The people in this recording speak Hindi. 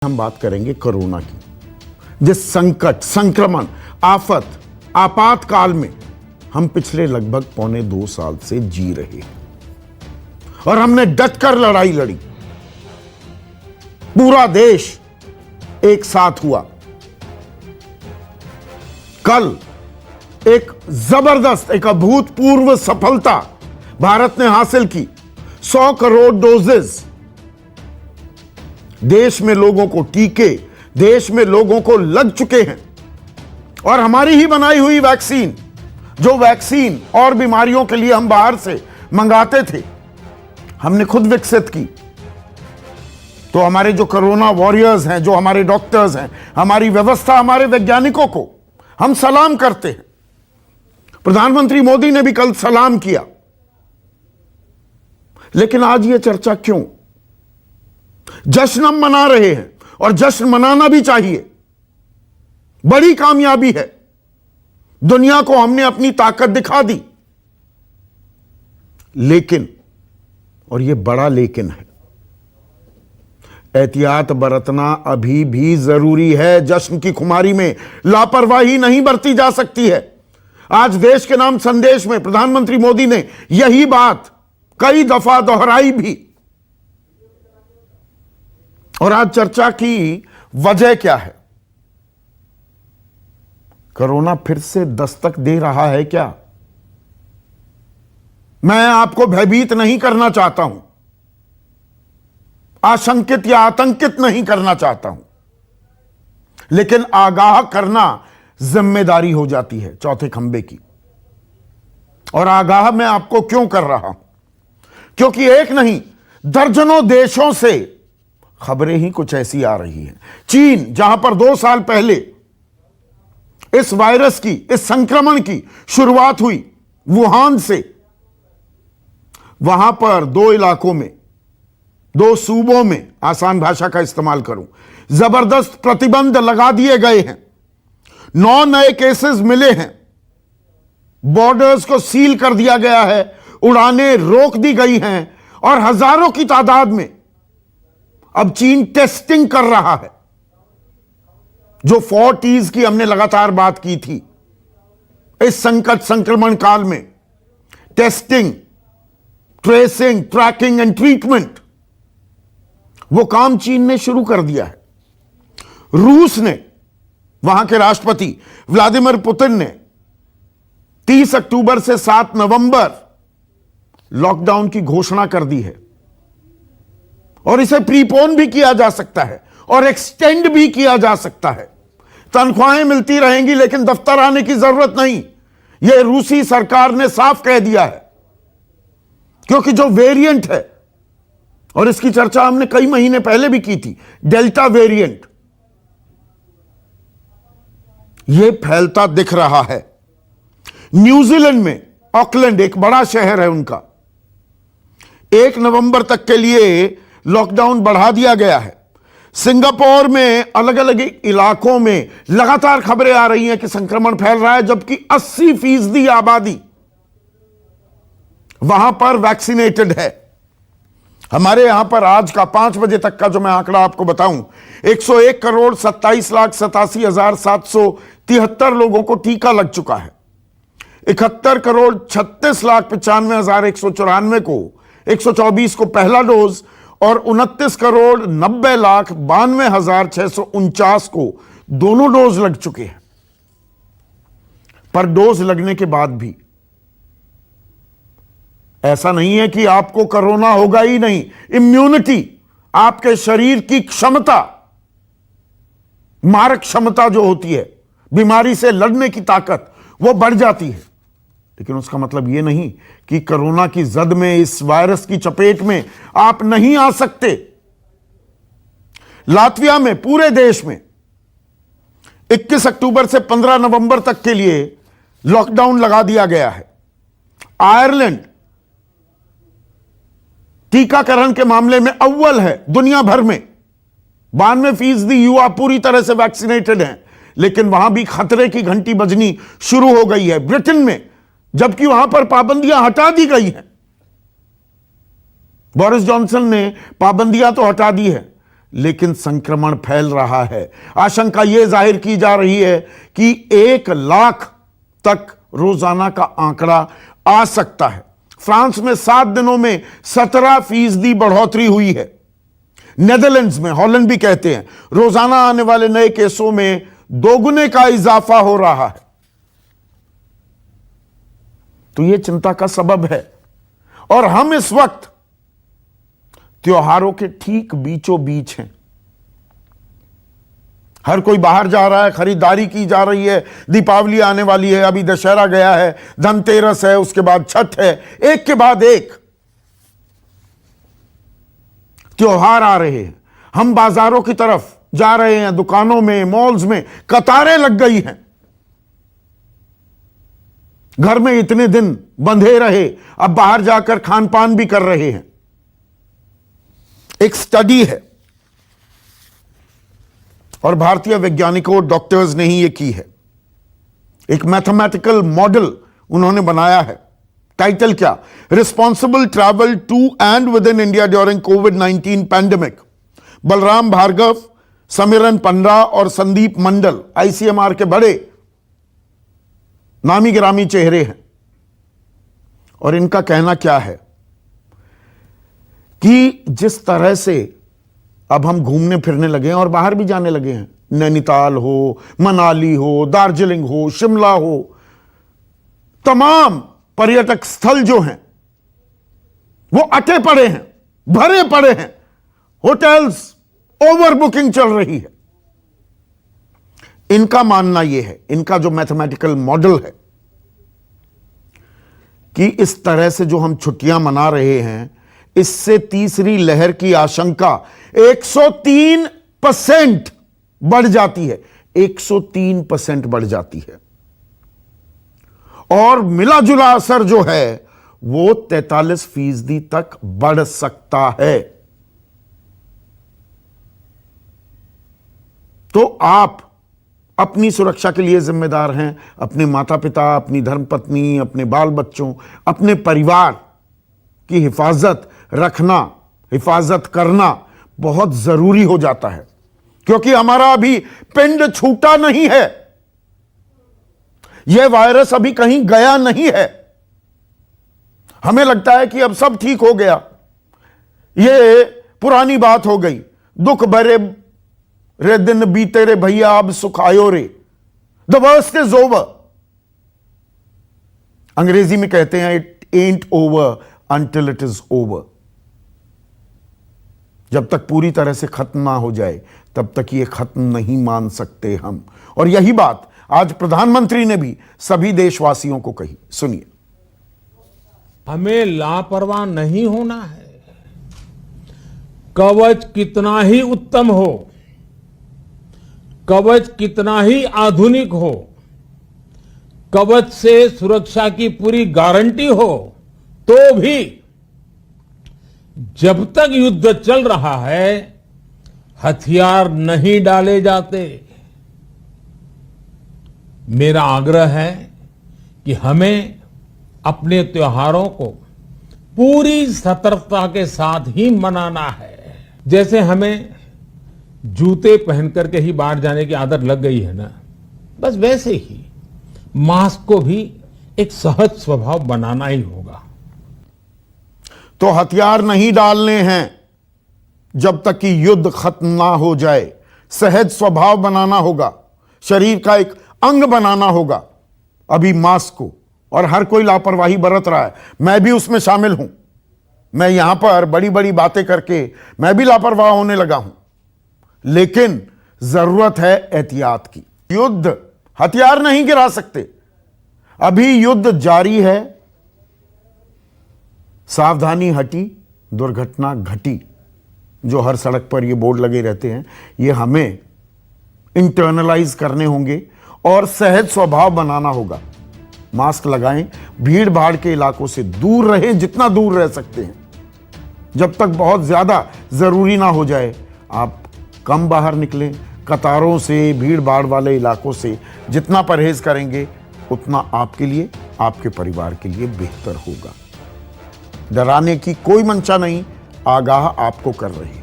हम बात करेंगे कोरोना की। जिस संकट, संक्रमण, आफत, आपातकाल में हम पिछले लगभग 1.25 साल से जी रहे हैं और हमने डटकर लड़ाई लड़ी। पूरा देश एक साथ हुआ। कल एक जबरदस्त, एक अभूतपूर्व सफलता भारत ने हासिल की। 100 करोड़ डोजेस देश में लोगों को टीके, देश में लोगों को लग चुके हैं। और हमारी ही बनाई हुई वैक्सीन, जो वैक्सीन और बीमारियों के लिए हम बाहर से मंगाते थे, हमने खुद विकसित की। तो हमारे जो कोरोना वॉरियर्स हैं, जो हमारे डॉक्टर्स हैं, हमारी व्यवस्था, हमारे वैज्ञानिकों को हम सलाम करते हैं। प्रधानमंत्री मोदी ने भी कल सलाम किया। लेकिन आज यह चर्चा क्यों? जश्न हम मना रहे हैं और जश्न मनाना भी चाहिए। बड़ी कामयाबी है। दुनिया को हमने अपनी ताकत दिखा दी। लेकिन, और यह बड़ा लेकिन है, एहतियात बरतना अभी भी जरूरी है। जश्न की खुमारी में लापरवाही नहीं बरती जा सकती है। आज देश के नाम संदेश में प्रधानमंत्री मोदी ने यही बात कई दफा दोहराई भी। और आज चर्चा की वजह क्या है? कोरोना फिर से दस्तक दे रहा है क्या? मैं आपको भयभीत नहीं करना चाहता हूं, आशंकित या आतंकित नहीं करना चाहता हूं, लेकिन आगाह करना जिम्मेदारी हो जाती है चौथे खंबे की। और आगाह मैं आपको क्यों कर रहा हूं? क्योंकि एक नहीं, दर्जनों देशों से खबरें ही कुछ ऐसी आ रही हैं। चीन, जहां पर 2 साल पहले इस वायरस की, इस संक्रमण की शुरुआत हुई, वुहान से, वहां पर 2 इलाकों में, 2 सूबों में, आसान भाषा का इस्तेमाल करूं, जबरदस्त प्रतिबंध लगा दिए गए हैं। 9 नए केसेस मिले हैं। बॉर्डर्स को सील कर दिया गया है, उड़ानें रोक दी गई हैं और हजारों की तादाद में अब चीन टेस्टिंग कर रहा है। जो 4 T's की हमने लगातार बात की थी इस संकट, संक्रमण काल में, testing, tracing, tracking and treatment, वो काम चीन ने शुरू कर दिया है। रूस ने, वहां के राष्ट्रपति व्लादिमीर पुतिन ने 30 अक्टूबर से 7 नवंबर लॉकडाउन की घोषणा कर दी है। और इसे प्रीपोन भी किया जा सकता है और एक्सटेंड भी किया जा सकता है। तनख्वाहें मिलती रहेंगी लेकिन दफ्तर आने की जरूरत नहीं, यह रूसी सरकार ने साफ कह दिया है। क्योंकि जो वेरिएंट है, और इसकी चर्चा हमने कई महीने पहले भी की थी, डेल्टा वेरिएंट, यह फैलता दिख रहा है। न्यूजीलैंड में ऑकलैंड, एक बड़ा शहर है उनका, 1 नवंबर तक के लिए लॉकडाउन बढ़ा दिया गया है। सिंगापुर में अलग अलग इलाकों में लगातार खबरें आ रही हैं कि संक्रमण फैल रहा है, जबकि 80% आबादी वहां पर वैक्सीनेटेड है। हमारे यहां पर आज का 5 बजे तक का जो मैं आंकड़ा आपको बताऊं, 101 करोड़ 27,87,773 लोगों को टीका लग चुका है। 71 करोड़ 36,95,194 को, 124 को पहला डोज और 29 करोड़ 90,92,649 को दोनों डोज लग चुके हैं। पर डोज लगने के बाद भी ऐसा नहीं है कि आपको कोरोना होगा ही नहीं। इम्यूनिटी, आपके शरीर की क्षमता, मारक क्षमता जो होती है, बीमारी से लड़ने की ताकत, वो बढ़ जाती है। लेकिन उसका मतलब यह नहीं कि कोरोना की जद में, इस वायरस की चपेट में आप नहीं आ सकते। लातविया में पूरे देश में 21 अक्टूबर से 15 नवंबर तक के लिए लॉकडाउन लगा दिया गया है। आयरलैंड टीकाकरण के मामले में अव्वल है दुनिया भर में। 92% युवा पूरी तरह से वैक्सीनेटेड हैं, लेकिन वहां भी खतरे की घंटी बजनी शुरू हो गई है। ब्रिटेन में, जबकि वहां पर पाबंदियां हटा दी गई हैं, बोरिस जॉनसन ने पाबंदियां तो हटा दी है, लेकिन संक्रमण फैल रहा है। आशंका यह जाहिर की जा रही है कि 1 लाख तक रोजाना का आंकड़ा आ सकता है। फ्रांस में 7 दिनों में 17% बढ़ोतरी हुई है। नेदरलैंड्स में, हॉलैंड भी कहते हैं, रोजाना आने वाले नए केसों में 2 गुने का इजाफा हो रहा है। तो यह चिंता का सबब है। और हम इस वक्त त्योहारों के ठीक बीचों बीच हैं। हर कोई बाहर जा रहा है, खरीदारी की जा रही है, दीपावली आने वाली है, अभी दशहरा गया है, धनतेरस है, उसके बाद छठ है, एक के बाद एक त्योहार आ रहे हैं। हम बाजारों की तरफ जा रहे हैं, दुकानों में, मॉल्स में कतारें लग गई हैं। घर में इतने दिन बंधे रहे, अब बाहर जाकर खान पान भी कर रहे हैं। एक स्टडी है और भारतीय वैज्ञानिकों, डॉक्टर्स ने ही यह की है। एक मैथमेटिकल मॉडल उन्होंने बनाया है। टाइटल क्या? Responsible travel to and within India during कोविड-19 पैंडेमिक। बलराम भार्गव, समीरन पंड्रा और संदीप मंडल आईसीएमआर के बड़े नामी गिरामी चेहरे हैं। और इनका कहना क्या है कि जिस तरह से अब हम घूमने फिरने लगे हैं और बाहर भी जाने लगे हैं, नैनीताल हो, मनाली हो, दार्जिलिंग हो, शिमला हो, तमाम पर्यटक स्थल जो हैं वो अटे पड़े हैं, भरे पड़े हैं। होटल्स ओवर बुकिंग चल रही है। इनका मानना यह है, इनका जो मैथमेटिकल मॉडल है, कि इस तरह से जो हम छुट्टियां मना रहे हैं, इससे तीसरी लहर की आशंका 103% बढ़ जाती है। 103% बढ़ जाती है। और मिला जुला असर जो है वो 43% तक बढ़ सकता है। तो आप अपनी सुरक्षा के लिए जिम्मेदार हैं। अपने माता पिता, अपनी धर्मपत्नी, अपने बाल बच्चों, अपने परिवार की हिफाजत रखना, हिफाजत करना बहुत जरूरी हो जाता है, क्योंकि हमारा अभी पिंड छूटा नहीं है। यह वायरस अभी कहीं गया नहीं है। हमें लगता है कि अब सब ठीक हो गया, यह पुरानी बात हो गई। दुख भरे रे दिन बीते रे भैया, अब सुख आयो रे। The worst is over. अंग्रेजी में कहते हैं it ant over until it is over. जब तक पूरी तरह से खत्म ना हो जाए तब तक ये खत्म नहीं मान सकते हम। और यही बात आज प्रधानमंत्री ने भी सभी देशवासियों को कही। सुनिए। हमें लापरवाह नहीं होना है। कवच कितना ही उत्तम हो, कवच कितना ही आधुनिक हो, कवच से सुरक्षा की पूरी गारंटी हो, तो भी जब तक युद्ध चल रहा है हथियार नहीं डाले जाते। मेरा आग्रह है कि हमें अपने त्योहारों को पूरी सतर्कता के साथ ही मनाना है। जैसे हमें जूते पहन करके ही बाहर जाने की आदत लग गई है ना, बस वैसे ही मास्क को भी एक सहज स्वभाव बनाना ही होगा। तो हथियार नहीं डालने हैं जब तक कि युद्ध खत्म ना हो जाए। सहज स्वभाव बनाना होगा, शरीर का एक अंग बनाना होगा अभी मास्क को। और हर कोई लापरवाही बरत रहा है, मैं भी उसमें शामिल हूं। मैं यहां पर बड़ी बड़ी बातें करके मैं भी लापरवाह होने लगा हूं। लेकिन जरूरत है एहतियात की। युद्ध हथियार नहीं गिरा सकते। अभी युद्ध जारी है। सावधानी हटी, दुर्घटना घटी। जो हर सड़क पर ये बोर्ड लगे रहते हैं, ये हमें इंटरनलाइज करने होंगे और सहज स्वभाव बनाना होगा। मास्क लगाएं, भीड़ भाड़ के इलाकों से दूर रहें जितना दूर रह सकते हैं। जब तक बहुत ज्यादा जरूरी ना हो जाए आप कम बाहर निकलें। कतारों से, भीड़ भाड़ वाले इलाकों से जितना परहेज करेंगे उतना आपके लिए, आपके परिवार के लिए बेहतर होगा। डराने की कोई मंशा नहीं, आगाह आपको कर रही है।